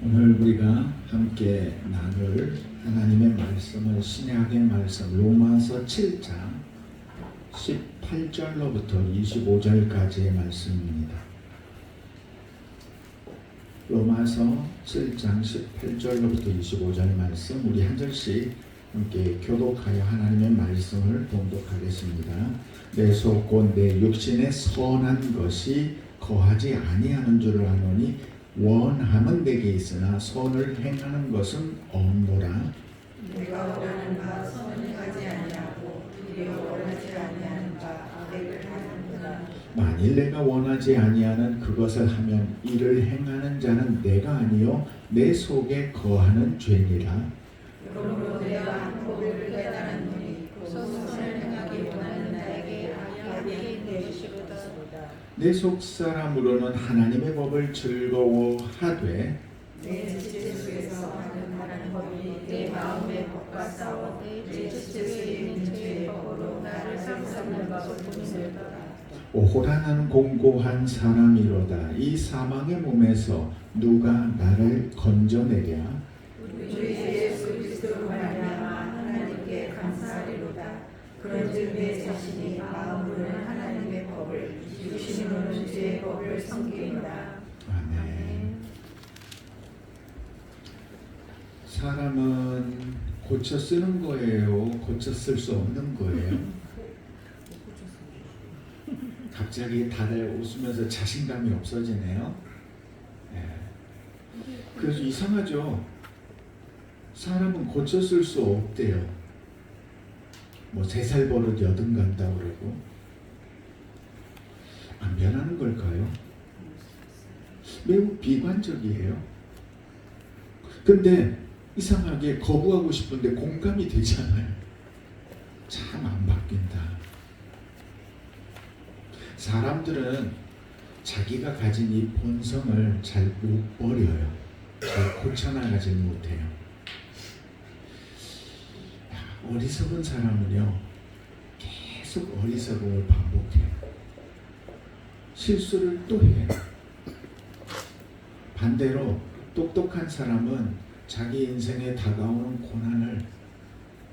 오늘 우리가 함께 나눌 하나님의 말씀은 신약의 말씀 로마서 7장 18절로부터 25절까지의 말씀입니다. 로마서 7장 18절로부터 25절 말씀 우리 한 절씩 함께 교독하여 하나님의 말씀을 봉독하겠습니다. 내 속 곧 내 육신에 선한 것이 거하지 아니하는 줄을 아노니 원함은 내게 있으나 선을 행하는 것은 없노라. 내가 원하는 바 선을 하지 아니하고 도리어 원하지 아니하는 바 악을 하는구나. 만일 내가 원하지 아니하는 그것을 하면 이를 행하는 자는 내가 아니요 내 속에 거하는 죄니라. 그러므로 내가 한 법을 깨달았노니 곧 선을 행하기 원하는 나에게 악이 되시로다. 내 속 사람으로는 하나님의 법을 즐거워하되 내 지체수에서 하는 법이 내 마음의 법과 싸워 내 지체수에 있는 죄의 법으로 나를 상상하는 것을 보이노라. 오호라 나는 공고한 사람이로다. 이 사망의 몸에서 누가 나를 건져내랴. 우리 예수 그리스도로 말미암아 하나님께 감사하리로다. 그런즉 내 자신이 마음으로는 하나님의 법을 육신으로는 죄의 법을 섬기노라. 아멘. 사람은 고쳐 쓰는 거예요? 고쳐 쓸 수 없는 거예요? 갑자기 다들 웃으면서 자신감이 없어지네요. 네. 그래서 이상하죠. 사람은 고쳐 쓸 수 없대요. 뭐 3살 버릇 80 간다고 그러고 안 변하는 걸까요? 매우 비관적이에요. 근데 이상하게 거부하고 싶은데 공감이 되잖아요. 참 안 바뀐다. 사람들은 자기가 가진 이 본성을 잘 못 버려요. 잘 고쳐나가지 못해요. 어리석은 사람은요, 계속 어리석음을 반복해요. 실수를 또 해요. 반대로 똑똑한 사람은 자기 인생에 다가오는 고난을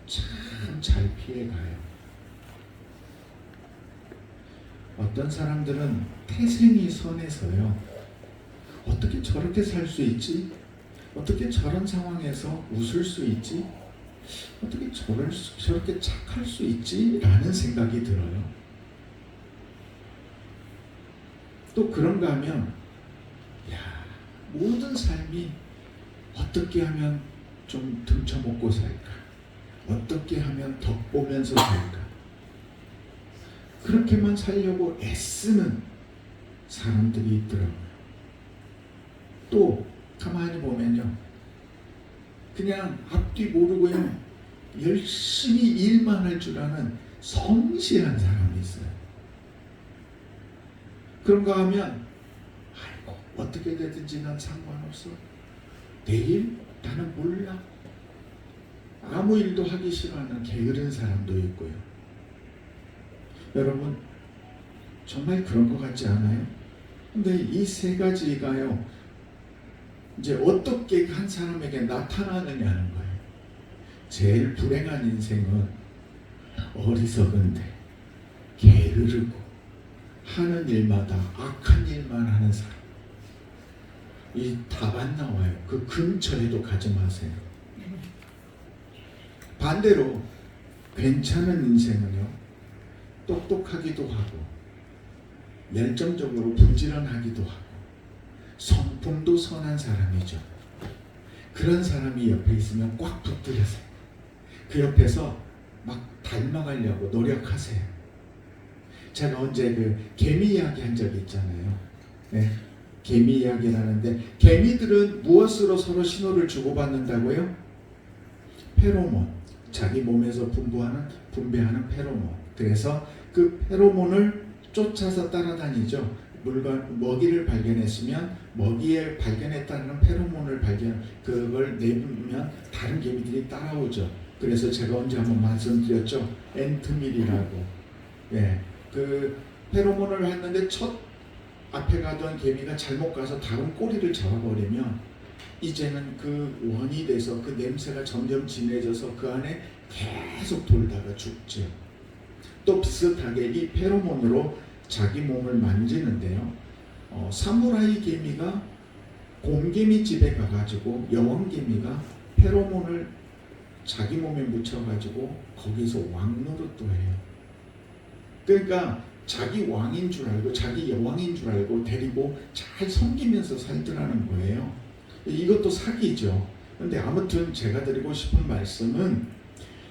참 잘 피해가요. 어떤 사람들은 태생이 선해서요. 어떻게 저렇게 살 수 있지? 어떻게 저런 상황에서 웃을 수 있지? 어떻게 저렇게 착할 수 있지? 라는 생각이 들어요. 또 그런가 하면 모든 삶이 어떻게 하면 좀 등쳐먹고 살까? 어떻게 하면 덕보면서 살까? 그렇게만 살려고 애쓰는 사람들이 있더라고요. 또 가만히 보면요, 그냥 앞뒤 모르고요 열심히 일만 할 줄 아는 성실한 사람이 있어요. 그런가 하면 아이고 어떻게 되든지 난 상관없어. 내일 나는 몰라. 아무 일도 하기 싫어하는 게으른 사람도 있고요. 여러분 정말 그런 것 같지 않아요? 근데 이 3가지가요 이제 어떻게 한 사람에게 나타나느냐는 거예요. 제일 불행한 인생은 어리석은데 게으르고 하는 일마다 악한 일만 하는 사람. 이 답 안 나와요. 그 근처에도 가지 마세요. 반대로 괜찮은 인생은요, 똑똑하기도 하고 열정적으로 부지런하기도 하고 성품도 선한 사람이죠. 그런 사람이 옆에 있으면 꽉 붙들으세요. 그 옆에서 막 닮아가려고 노력하세요. 제가 언제 그 개미 이야기 한 적이 있잖아요. 네, 개미 이야기를 하는데 개미들은 무엇으로 서로 신호를 주고받는다고요? 페로몬. 자기 몸에서 분비하는 페로몬. 그래서 그 페로몬을 쫓아서 따라다니죠. 먹이를 발견했으면 먹이에 발견했다는 페로몬을 그걸 내면 다른 개미들이 따라오죠. 그래서 제가 언제 한번 말씀드렸죠. 앤트밀이라고. 예, 그 페로몬을 했는데 첫 앞에 가던 개미가 잘못 가서 다른 꼬리를 잡아버리면 이제는 그 원이 돼서 그 냄새가 점점 진해져서 그 안에 계속 돌다가 죽죠. 또 비슷하게 이 페로몬으로 자기 몸을 만지는데요. 사무라이 개미가 곰개미 집에 가가지고 여왕개미가 페로몬을 자기 몸에 묻혀가지고 거기서 왕 노릇도 해요. 그러니까 자기 왕인 줄 알고 자기 여왕인 줄 알고 데리고 잘 섬기면서 살더라는 거예요. 이것도 사기죠. 근데 아무튼 제가 드리고 싶은 말씀은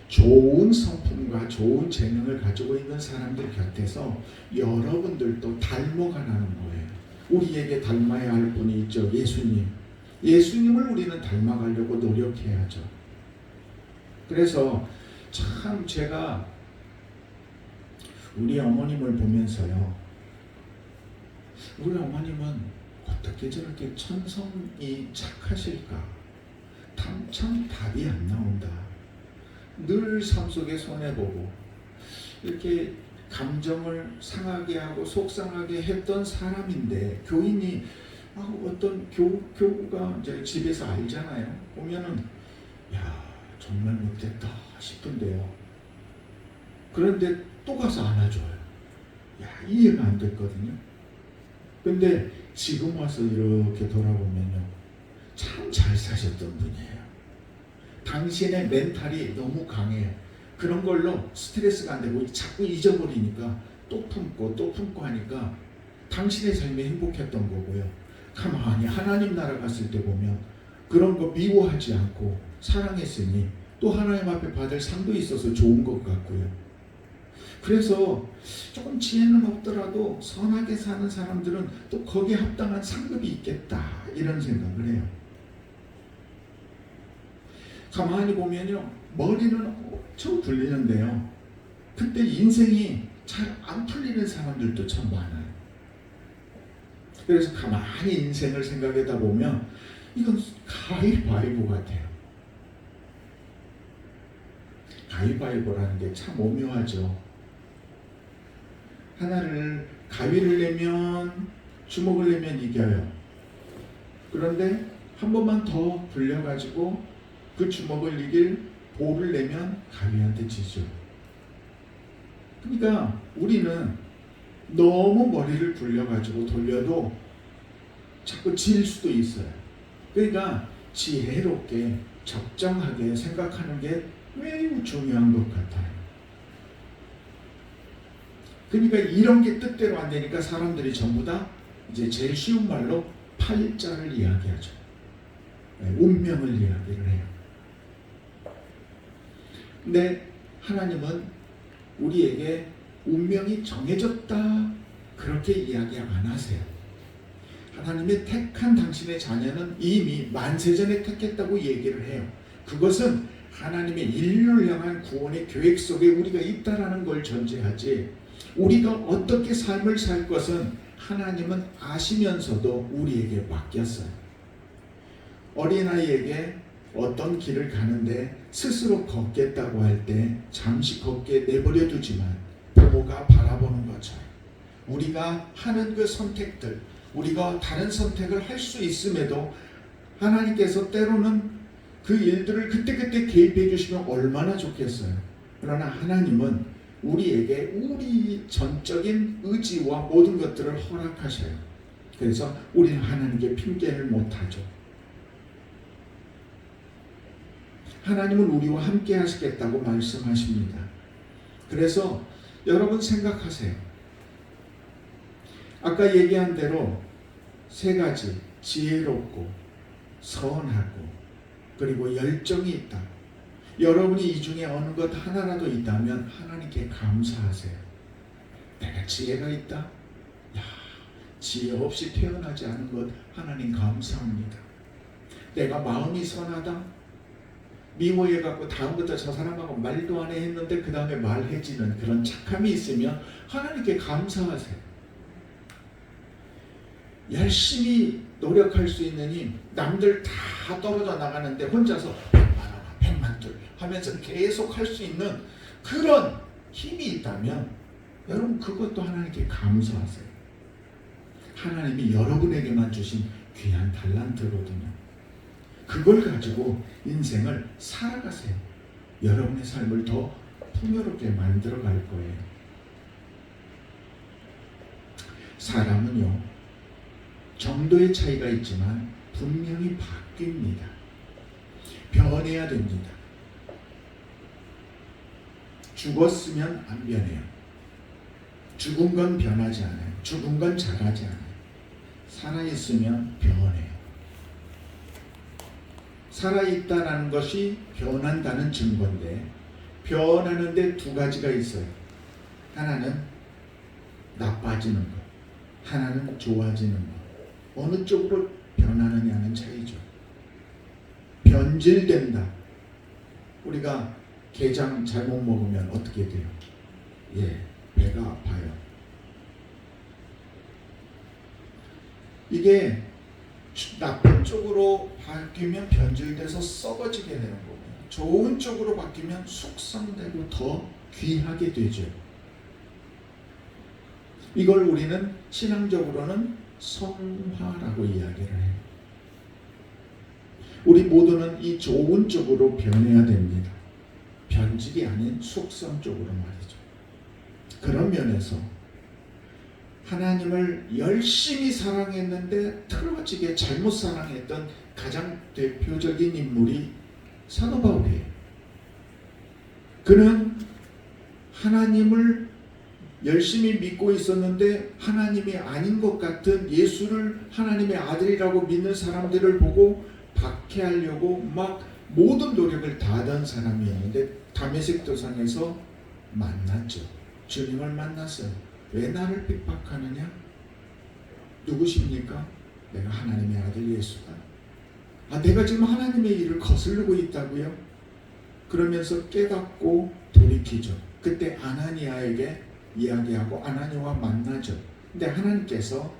좋은 성품과 좋은 재능을 가지고 있는 사람들 곁에서 여러분들도 닮아가는 거예요. 우리에게 닮아야 할 분이 있죠. 예수님. 예수님을 우리는 닮아가려고 노력해야죠. 그래서 참 제가 우리 어머님을 보면서요. 우리 어머님은 어떻게 저렇게 천성이 착하실까? 참 답이 안 나온다. 늘 삶 속에 손해보고 이렇게 감정을 상하게 하고 속상하게 했던 사람인데 교인이 어떤 교구가 이제 집에서 알잖아요. 보면은 야 정말 못됐다 싶은데요. 그런데 또 가서 안아줘요. 야 이해가 안 됐거든요. 근데 지금 와서 이렇게 돌아보면요. 참 잘 사셨던 분이에요. 당신의 멘탈이 너무 강해요. 그런 걸로 스트레스가 안 되고 자꾸 잊어버리니까 또 품고 하니까 당신의 삶이 행복했던 거고요. 가만히 하나님 나라 갔을 때 보면 그런 거 미워하지 않고 사랑했으니 또 하나님 앞에 받을 상도 있어서 좋은 것 같고요. 그래서 조금 지혜는 없더라도 선하게 사는 사람들은 또 거기에 합당한 상급이 있겠다 이런 생각을 해요. 가만히 보면요. 머리는 엄청 굴리는데요. 그때 인생이 잘 안 풀리는 사람들도 참 많아요. 그래서 가만히 인생을 생각하다 보면 이건 가위바위보 같아요. 가위바위보라는 게 참 오묘하죠. 하나를 가위를 내면 주먹을 내면 이겨요. 그런데 한 번만 더 불려가지고 그 주먹을 이길 볼을 내면 가위한테 지죠. 그러니까 우리는 너무 머리를 굴려가지고 돌려도 자꾸 질 수도 있어요. 그러니까 지혜롭게 적정하게 생각하는 게 매우 중요한 것 같아요. 그러니까 이런 게 뜻대로 안 되니까 사람들이 전부 다 이제 제일 쉬운 말로 팔자를 이야기하죠. 운명을 이야기를 해요. 근데 하나님은 우리에게 운명이 정해졌다 그렇게 이야기 안 하세요. 하나님의 택한 당신의 자녀는 이미 만세전에 택했다고 얘기를 해요. 그것은 하나님의 인류를 향한 구원의 계획 속에 우리가 있다라는 걸 전제하지 우리가 어떻게 삶을 살 것은 하나님은 아시면서도 우리에게 맡겼어요. 어린아이에게 어떤 길을 가는데 스스로 걷겠다고 할 때 잠시 걷게 내버려 두지만 부모가 바라보는 것처럼 우리가 하는 그 선택들, 우리가 다른 선택을 할 수 있음에도 하나님께서 때로는 그 일들을 그때그때 개입해 주시면 얼마나 좋겠어요. 그러나 하나님은 우리에게 우리 전적인 의지와 모든 것들을 허락하셔요. 그래서 우리는 하나님께 핑계를 못하죠. 하나님은 우리와 함께 하시겠다고 말씀하십니다. 그래서 여러분 생각하세요. 아까 얘기한 대로 세 가지 지혜롭고 선하고 그리고 열정이 있다. 여러분이 이 중에 어느 것 하나라도 있다면 하나님께 감사하세요. 내가 지혜가 있다? 야, 지혜 없이 태어나지 않은 것 하나님 감사합니다. 내가 마음이 선하다? 미워해갖고 다음부터 저 사람하고 말도 안 해 했는데 그 다음에 말해지는 그런 착함이 있으면 하나님께 감사하세요. 열심히 노력할 수 있는 힘, 남들 다 떨어져 나가는데 혼자서 100만 원, 100만 둘 하면서 계속 할 수 있는 그런 힘이 있다면 여러분 그것도 하나님께 감사하세요. 하나님이 여러분에게만 주신 귀한 달란트거든요. 그걸 가지고 인생을 살아가세요. 여러분의 삶을 더 풍요롭게 만들어 갈 거예요. 사람은요, 정도의 차이가 있지만 분명히 바뀝니다. 변해야 됩니다. 죽었으면 안 변해요. 죽은 건 변하지 않아요. 죽은 건 자라지 않아요. 살아있으면 변해요. 살아있다는 것이 변한다는 증거인데, 변하는데 두 가지가 있어요. 하나는 나빠지는 것, 하나는 좋아지는 것. 어느 쪽으로 변하느냐는 차이죠. 변질된다. 우리가 게장 잘못 먹으면 어떻게 돼요? 배가 아파요. 이게 나쁜 쪽으로 바뀌면 변질돼서 썩어지게 되는 거고요. 좋은 쪽으로 바뀌면 숙성되고 더 귀하게 되죠. 이걸 우리는 신앙적으로는 성화라고 이야기를 해요. 우리 모두는 이 좋은 쪽으로 변해야 됩니다. 변질이 아닌 숙성 쪽으로 말이죠. 그런 면에서 하나님을 열심히 사랑했는데 틀어지게 잘못 사랑했던 가장 대표적인 인물이 사도 바울이에요. 그는 하나님을 열심히 믿고 있었는데 하나님이 아닌 것 같은 예수를 하나님의 아들이라고 믿는 사람들을 보고 박해하려고 막 모든 노력을 다하던 사람이었는데 다메섹 도상에서 만났죠. 주님을 만났어요. 왜 나를 핍박하느냐? 누구십니까? 내가 하나님의 아들 예수다. 내가 지금 하나님의 일을 거스르고 있다고요? 그러면서 깨닫고 돌이키죠. 그때 아나니아에게 이야기하고 아나니아와 만나죠. 근데 하나님께서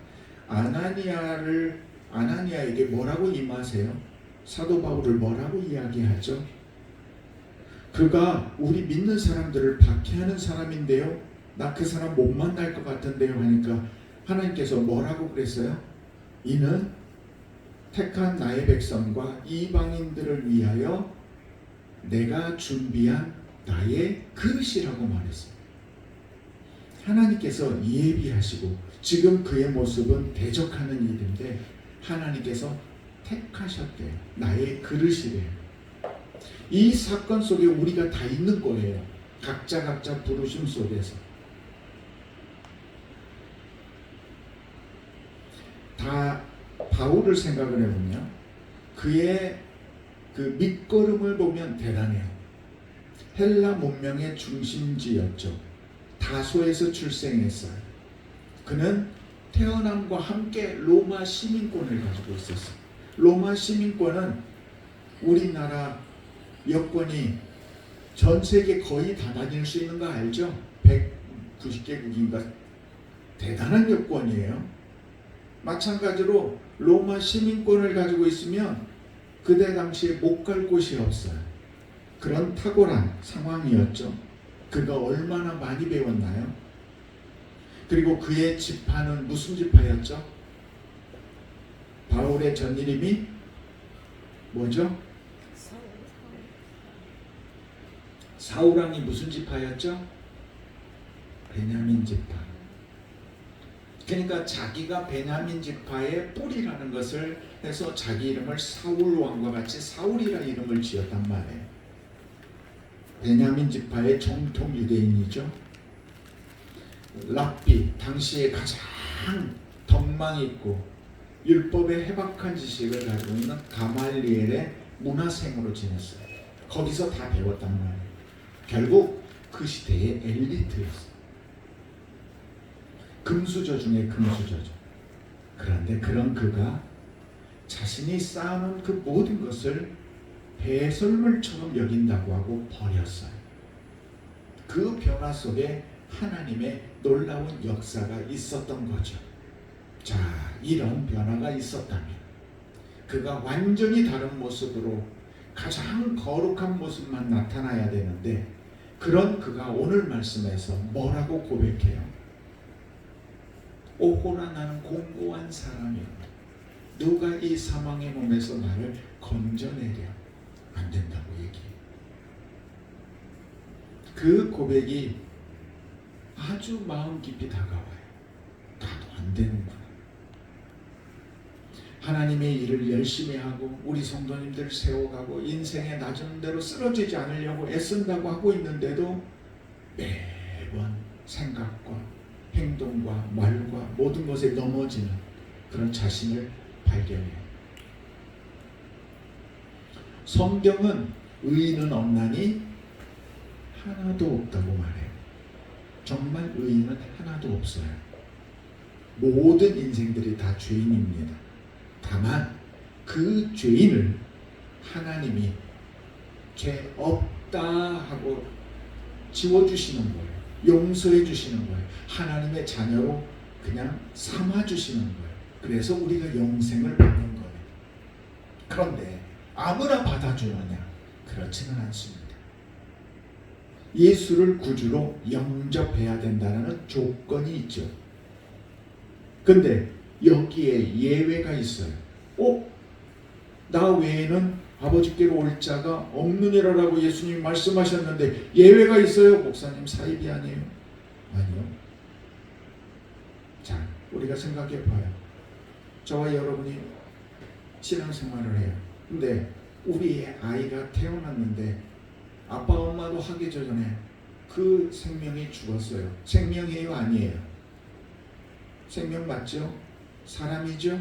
아나니아에게 뭐라고 임하세요? 사도 바울을 뭐라고 이야기하죠? 그가 우리 믿는 사람들을 박해하는 사람인데요, 나 그 사람 못 만날 것 같은데요 하니까 하나님께서 뭐라고 그랬어요? 이는 택한 나의 백성과 이방인들을 위하여 내가 준비한 나의 그릇이라고 말했어요. 하나님께서 예비하시고 지금 그의 모습은 대적하는 일인데 하나님께서 택하셨대요. 나의 그릇이래요. 이 사건 속에 우리가 다 있는 거예요. 각자 부르심 속에서. 다 바울을 생각을 해보면 그의 그 밑거름을 보면 대단해요. 헬라 문명의 중심지였죠. 다소에서 출생했어요. 그는 태어남과 함께 로마 시민권을 가지고 있었어요. 로마 시민권은 우리나라 여권이 전 세계 거의 다 다닐 수 있는 거 알죠? 190개국인가 대단한 여권이에요. 마찬가지로 로마 시민권을 가지고 있으면 그때 당시에 못 갈 곳이 없어요. 그런 탁월한 상황이었죠. 그가 얼마나 많이 배웠나요? 그리고 그의 지파는 무슨 지파였죠? 바울의 전 이름이 뭐죠? 사울왕이 무슨 지파였죠? 베냐민 지파. 그러니까 자기가 베냐민 지파의 뿌리라는 것을 해서 자기 이름을 사울왕과 같이 사울이라는 이름을 지었단 말이에요. 베냐민 지파의 정통 유대인이죠. 랍비, 당시에 가장 덕망 있고 율법에 해박한 지식을 가지고 있는 가말리엘의 문화생으로 지냈어요. 거기서 다 배웠단 말이에요. 결국 그 시대의 엘리트였어요. 금수저 중에 금수저죠. 그런데 그런 그가 자신이 쌓아놓은 그 모든 것을 배설물처럼 여긴다고 하고 버렸어요. 그 변화 속에 하나님의 놀라운 역사가 있었던 거죠. 자, 이런 변화가 있었다면 그가 완전히 다른 모습으로 가장 거룩한 모습만 나타나야 되는데 그런 그가 오늘 말씀에서 뭐라고 고백해요? 오호라 나는 공고한 사람이야. 누가 이 사망의 몸에서 나를 건져내려 안 된다고 얘기해요. 그 고백이 아주 마음 깊이 다가와요. 나도 안 되는구나. 하나님의 일을 열심히 하고 우리 성도님들 세워가고 인생의 낮은 대로 쓰러지지 않으려고 애쓴다고 하고 있는데도 매번 생각과 행동과 말과 모든 것에 넘어지는 그런 자신을 발견해요. 성경은 의인은 없나니 하나도 없다고 말해요. 정말 의인은 하나도 없어요. 모든 인생들이 다 죄인입니다. 다만 그 죄인을 하나님이 죄 없다 하고 지워주시는 거예요. 용서해 주시는 거예요. 하나님의 자녀로 그냥 삼아주시는 거예요. 그래서 우리가 영생을 받는 거예요. 그런데 아무나 받아주느냐? 그렇지는 않습니다. 예수를 구주로 영접해야 된다는 조건이 있죠. 근데 여기에 예외가 있어요. 나 외에는 아버지께로 올 자가 없느니라라고 예수님이 말씀하셨는데 예외가 있어요? 목사님 사입이 아니에요? 아니요. 자, 우리가 생각해 봐요. 저와 여러분이 신앙생활을 해요. 근데 우리의 아이가 태어났는데 아빠 엄마도 하기 전에 그 생명이 죽었어요. 생명이에요? 아니에요? 생명 맞죠? 사람이죠?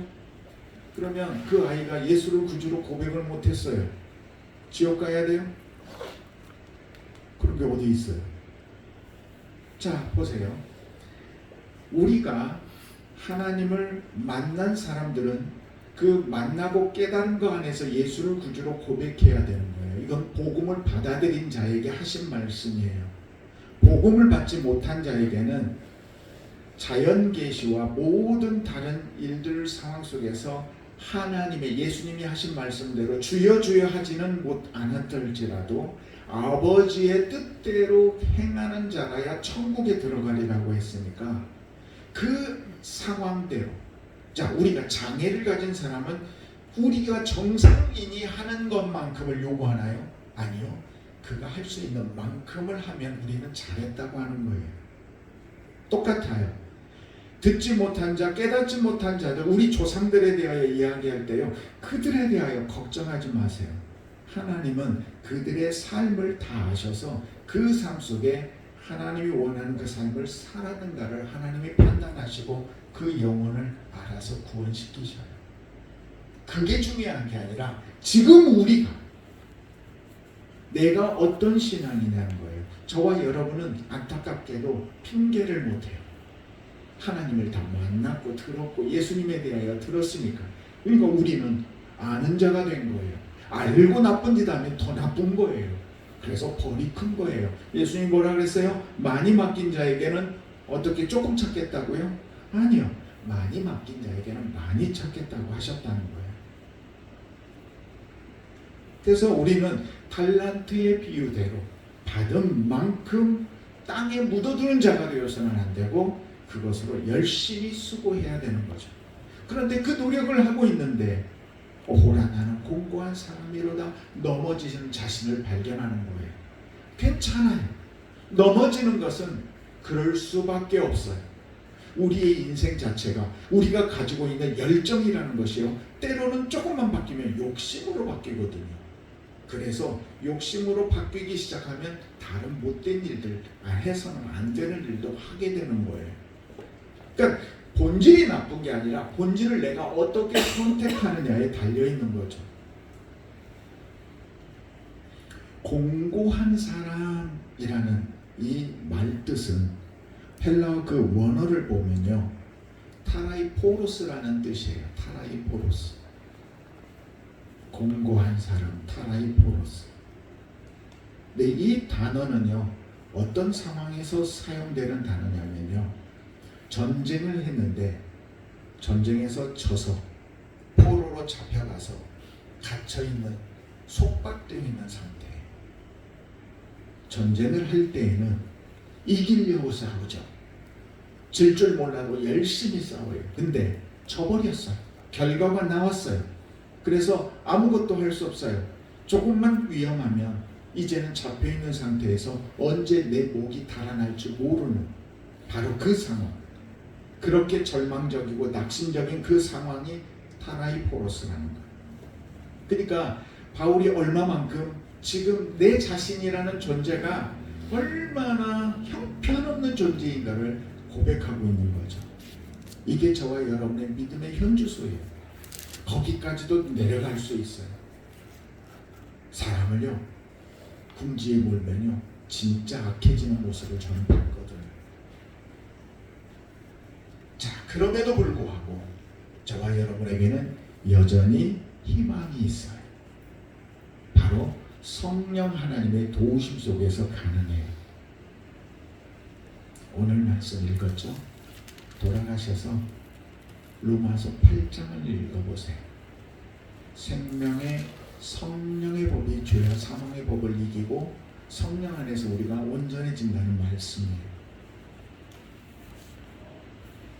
그러면 그 아이가 예수를 구주로 고백을 못했어요. 지옥 가야 돼요? 그런 게 어디 있어요? 자, 보세요. 우리가 하나님을 만난 사람들은 그 만나고 깨달은 거 안에서 예수를 구주로 고백해야 되는 거예요. 이건 복음을 받아들인 자에게 하신 말씀이에요. 복음을 받지 못한 자에게는 자연 계시와 모든 다른 일들 상황 속에서 하나님의 예수님이 하신 말씀대로 주여 주여 하지는 못 않았을지라도 아버지의 뜻대로 행하는 자라야 천국에 들어가리라고 했으니까 그 상황대로, 자, 우리가 장애를 가진 사람은 우리가 정상인이 하는 것만큼을 요구하나요? 아니요. 그가 할 수 있는 만큼을 하면 우리는 잘했다고 하는 거예요. 똑같아요. 듣지 못한 자, 깨닫지 못한 자들, 우리 조상들에 대하여 이야기할 때요, 그들에 대하여 걱정하지 마세요. 하나님은 그들의 삶을 다 아셔서 그 삶 속에 하나님이 원하는 그 삶을 살았는가를 하나님이 판단하시고 그 영혼을 알아서 구원시키셔요. 그게 중요한 게 아니라 지금 우리가 내가 어떤 신앙이냐는 거예요. 저와 여러분은 안타깝게도 핑계를 못해요. 하나님을 다 만났고 들었고 예수님에 대하여 들었으니까. 그러니까 우리는 아는 자가 된 거예요. 알고 나쁜 짓 하면 더 나쁜 거예요. 그래서 벌이 큰 거예요. 예수님 뭐라 그랬어요? 많이 맡긴 자에게는 어떻게 조금 찾겠다고요? 아니요. 많이 맡긴 자에게는 많이 찾겠다고 하셨다는 거예요. 그래서 우리는 달란트의 비유대로 받은 만큼 땅에 묻어두는 자가 되어서는 안 되고 그것으로 열심히 수고해야 되는 거죠. 그런데 그 노력을 하고 있는데 오라 나는 공고한 사람이로다 넘어지는 자신을 발견하는 거예요. 괜찮아요. 넘어지는 것은 그럴 수밖에 없어요. 우리의 인생 자체가 우리가 가지고 있는 열정이라는 것이요, 때로는 조금만 바뀌면 욕심으로 바뀌거든요. 그래서 욕심으로 바뀌기 시작하면 다른 못된 일들, 해서는 안 되는 일도 하게 되는 거예요. 그러니까 본질이 나쁜 게 아니라 본질을 내가 어떻게 선택하느냐에 달려있는 거죠. 공고한 사람이라는 이 말뜻은 헬라어 그 원어를 보면요, 타라이포로스라는 뜻이에요. 타라이포로스. 공고한 사람, 타라이포로스. 근데 이 단어는요, 어떤 상황에서 사용되는 단어냐면요, 전쟁을 했는데 전쟁에서 져서 포로로 잡혀가서 갇혀있는, 속박되어 있는 상태. 전쟁을 할 때에는 이기려고 싸우죠. 질 줄 몰라도 열심히 싸워요. 근데 져버렸어요. 결과가 나왔어요. 그래서 아무것도 할 수 없어요. 조금만 위험하면 이제는 잡혀있는 상태에서 언제 내 목이 달아날지 모르는 바로 그 상황. 그렇게 절망적이고 낙심적인 그 상황이 타나이포로스라는 거예요. 그러니까 바울이 얼마만큼 지금 내 자신이라는 존재가 얼마나 형편없는 존재인가를 고백하고 있는 거죠. 이게 저와 여러분의 믿음의 현주소예요. 거기까지도 내려갈 수 있어요. 사람을요, 궁지에 몰면요, 진짜 악해지는 모습을 저는 봤거든요. 자, 그럼에도 불구하고 저와 여러분에게는 여전히 희망이 있어요. 바로 성령 하나님의 도우심 속에서 가능해요. 오늘 말씀 읽었죠? 돌아가셔서 로마서 8장을 읽어보세요. 생명의 성령의 법이 죄와 사망의 법을 이기고 성령 안에서 우리가 온전해진다는 말씀이에요.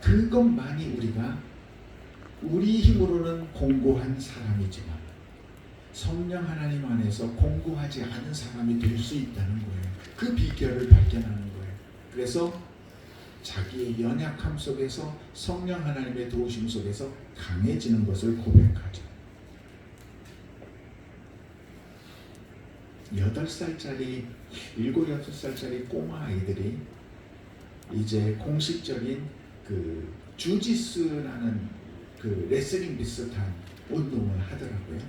그것만이 우리가 우리 힘으로는 공고한 사람이지만 성령 하나님 안에서 공고하지 않은 사람이 될 수 있다는 거예요. 그 비결을 발견하는 거예요. 그래서 자기의 연약함 속에서 성령 하나님의 도우심 속에서 강해지는 것을 고백하죠. 8살짜리, 7, 6살짜리 꼬마 아이들이 이제 공식적인 그 주짓수라는 그 레슬링 비슷한 운동을 하더라고요.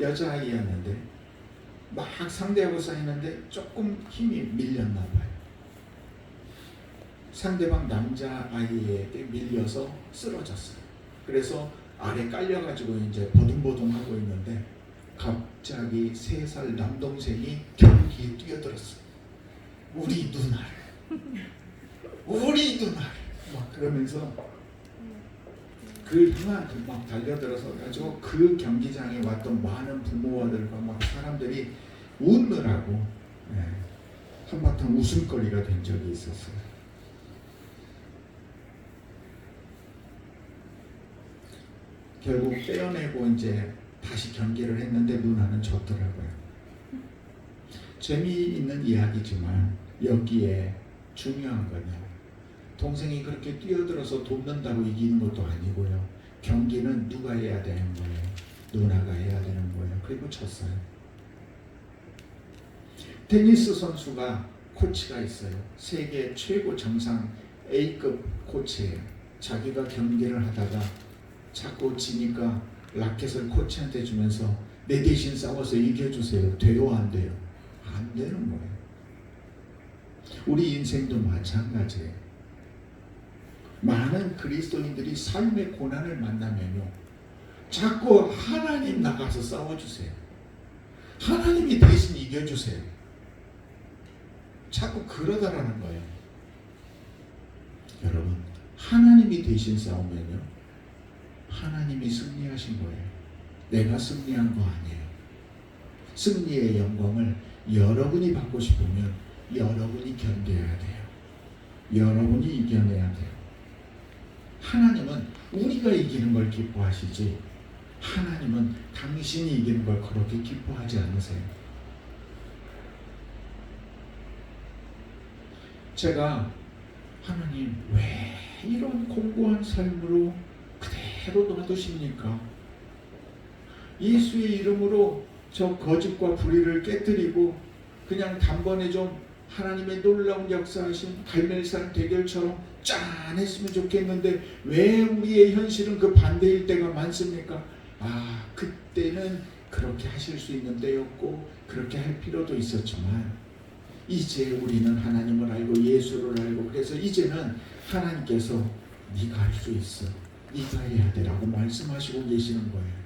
여자아이였는데 막 상대하고 싸우는데 조금 힘이 밀렸나 봐요. 상대방 남자아이에게 밀려서 쓰러졌어요. 그래서 아래 깔려가지고 이제 버둥버둥하고 있는데 갑자기 3살 남동생이 경기에 뛰어들었어요. 우리 누나를 막 그러면서 그 형한테 막 달려들어서 가지고 그 경기장에 왔던 많은 부모들과 막 사람들이 웃느라고 한바탕 웃음거리가 된 적이 있었어요. 결국 떼어내고 이제 다시 경기를 했는데 누나는 졌더라고요. 재미있는 이야기지만 여기에 중요한 건요, 동생이 그렇게 뛰어들어서 돕는다고 이기는 것도 아니고요, 경기는 누가 해야 되는 거예요? 누나가 해야 되는 거예요. 그리고 졌어요. 테니스 선수가 코치가 있어요. 세계 최고 정상 A급 코치예요. 자기가 경기를 하다가 자꾸 지니까 라켓을 코치한테 주면서 내 대신 싸워서 이겨주세요. 돼요? 안 돼요? 안 되는 거예요. 우리 인생도 마찬가지예요. 많은 그리스도인들이 삶의 고난을 만나면요, 자꾸 하나님 나가서 싸워주세요. 하나님이 대신 이겨주세요. 자꾸 그러다라는 거예요. 여러분, 하나님이 대신 싸우면요, 하나님이 승리하신 거예요. 내가 승리한 거 아니에요. 승리의 영광을 여러분이 받고 싶으면 여러분이 견뎌야 돼요. 여러분이 이겨내야 돼요. 하나님은 우리가 이기는 걸 기뻐하시지, 하나님은 당신이 이기는 걸 그렇게 기뻐하지 않으세요. 제가 하나님 왜 이런 공고한 삶으로 그대로 놔두십니까? 예수의 이름으로 저 거짓과 불의를 깨뜨리고 그냥 단번에 좀 하나님의 놀라운 역사하신 갈멜산 대결처럼 짠 했으면 좋겠는데 왜 우리의 현실은 그 반대일 때가 많습니까? 아, 그때는 그렇게 하실 수 있는 때였고 그렇게 할 필요도 있었지만 이제 우리는 하나님을 알고 예수를 알고 그래서 이제는 하나님께서 네가 할 수 있어, 네가 해야 되라고 말씀하시고 계시는 거예요.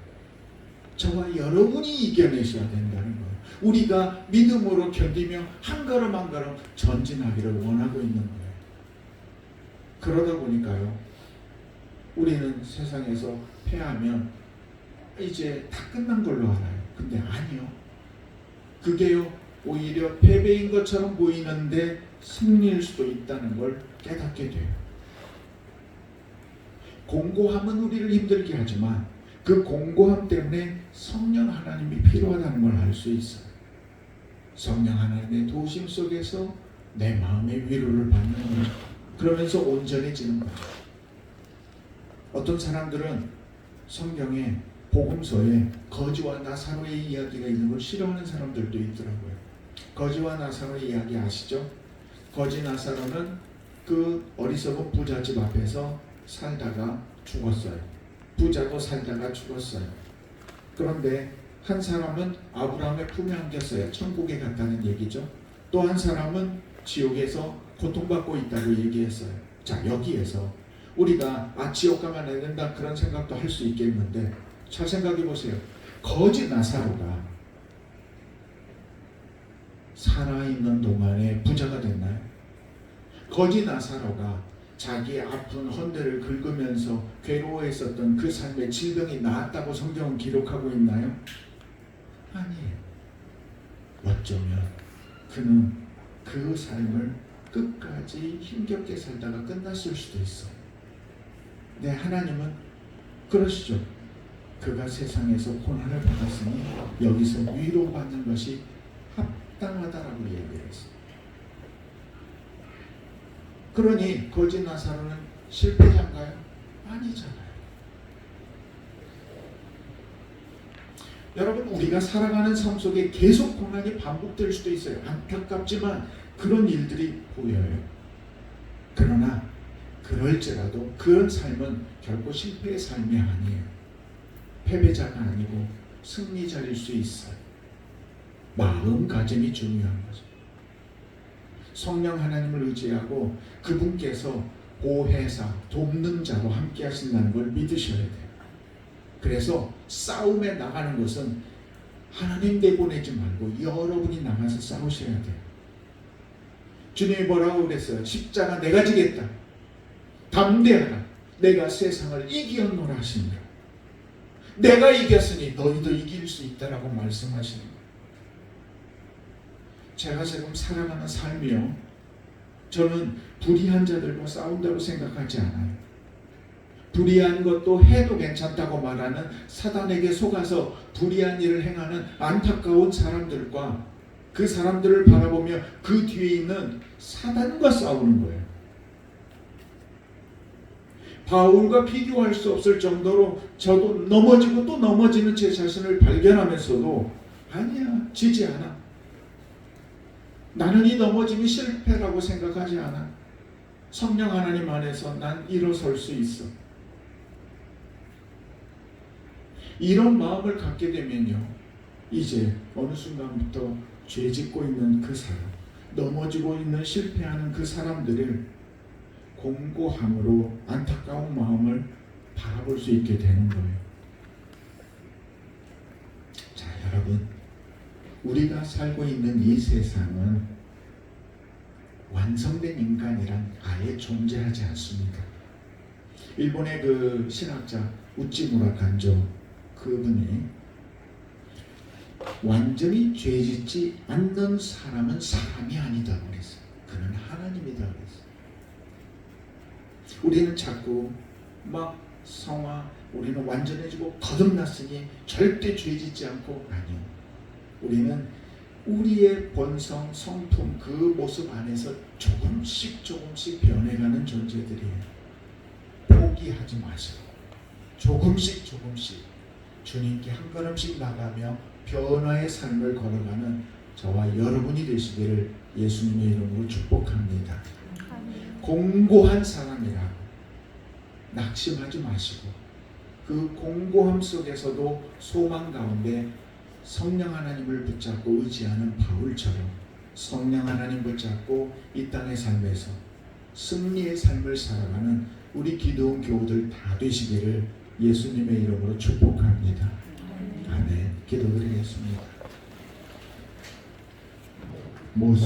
저와 여러분이 이겨내셔야 된다는 거예요. 우리가 믿음으로 견디며 한 걸음 한 걸음 전진하기를 원하고 있는 거예요. 그러다 보니까요, 우리는 세상에서 패하면 이제 다 끝난 걸로 알아요. 근데 아니요. 그게요, 오히려 패배인 것처럼 보이는데 승리일 수도 있다는 걸 깨닫게 돼요. 공고함은 우리를 힘들게 하지만 그 공고함 때문에 성령 하나님이 필요하다는 걸 알 수 있어요. 성령 하나님의 도우심 속에서 내 마음의 위로를 받는 거예요. 그러면서 온전해지는 거예요. 어떤 사람들은 성경에 복음서에 거지와 나사로의 이야기가 있는 걸 싫어하는 사람들도 있더라고요. 거지와 나사로의 이야기 아시죠? 거지 나사로는 그 어리석은 부잣집 앞에서 살다가 죽었어요. 부자도 살다가 죽었어요. 그런데 한 사람은 아브라함의 품에 안겼어요. 천국에 갔다는 얘기죠. 또 한 사람은 지옥에서 고통받고 있다고 얘기했어요. 자, 여기에서 우리가 지옥 가면 안 된다 그런 생각도 할 수 있겠는데 잘 생각해 보세요. 거지 나사로가 살아있는 동안에 부자가 됐나요? 거지 나사로가 자기 아픈 헌대를 긁으면서 괴로워했었던 그 삶의 질병이 나았다고 성경은 기록하고 있나요? 아니에요. 어쩌면 그는 그 삶을 끝까지 힘겹게 살다가 끝났을 수도 있어. 네, 하나님은 그러시죠. 그가 세상에서 고난을 받았으니 여기서 위로받는 것이 합당하다라고 얘기했어요. 그러니 거지 나사로는 실패자인가요? 아니잖아요. 여러분, 우리가 살아가는 삶 속에 계속 고난이 반복될 수도 있어요. 안타깝지만 그런 일들이 보여요. 그러나 그럴지라도 그런 삶은 결코 실패의 삶이 아니에요. 패배자가 아니고 승리자일 수 있어요. 마음가짐이 중요한 거죠. 성령 하나님을 의지하고 그분께서 보혜사, 돕는 자로 함께 하신다는 걸 믿으셔야 돼요. 그래서 싸움에 나가는 것은 하나님 내보내지 말고 여러분이 나가서 싸우셔야 돼요. 주님이 뭐라고 그랬어요? 십자가 내가 지겠다. 담대하라. 내가 세상을 이기었노라 하십니다. 내가 이겼으니 너희도 이길 수 있다라고 말씀하시는 거예요. 제가 지금 살아가는 삶이요, 저는 불의한 자들과 싸운다고 생각하지 않아요. 불의한 것도 해도 괜찮다고 말하는 사단에게 속아서 불의한 일을 행하는 안타까운 사람들과 그 사람들을 바라보며 그 뒤에 있는 사단과 싸우는 거예요. 바울과 비교할 수 없을 정도로 저도 넘어지고 또 넘어지는 제 자신을 발견하면서도 아니야, 지지 않아. 나는 이 넘어짐이 실패라고 생각하지 않아. 성령 하나님 안에서 난 일어설 수 있어. 이런 마음을 갖게 되면요, 이제 어느 순간부터 죄 짓고 있는 그 사람, 넘어지고 있는 실패하는 그 사람들을 공고함으로 안타까운 마음을 바라볼 수 있게 되는 거예요. 자, 여러분, 우리가 살고 있는 이 세상은 완성된 인간이란 아예 존재하지 않습니다. 일본의 그 신학자 우찌무라 간조, 그분이 완전히 죄짓지 않는 사람은 사람이 아니다 그랬어요. 그는 하나님이다 그랬어요. 우리는 자꾸 막 성화, 우리는 완전해지고 거듭났으니 절대 죄짓지 않고, 아니요. 우리는 우리의 본성, 성품, 그 모습 안에서 조금씩 변해가는 존재들이에요. 포기하지 마세요. 조금씩 주님께 한 걸음씩 나가며 변화의 삶을 걸어가는 저와 여러분이 되시기를 예수님의 이름으로 축복합니다. 공고한 사람이라고 낙심하지 마시고 그 공고함 속에서도 소망 가운데 성령 하나님을 붙잡고 의지하는 바울처럼 성령 하나님 붙잡고 이 땅의 삶에서 승리의 삶을 살아가는 우리 기도원 교우들 다 되시기를 예수님의 이름으로 축복합니다. 아멘. 기도드리겠습니다.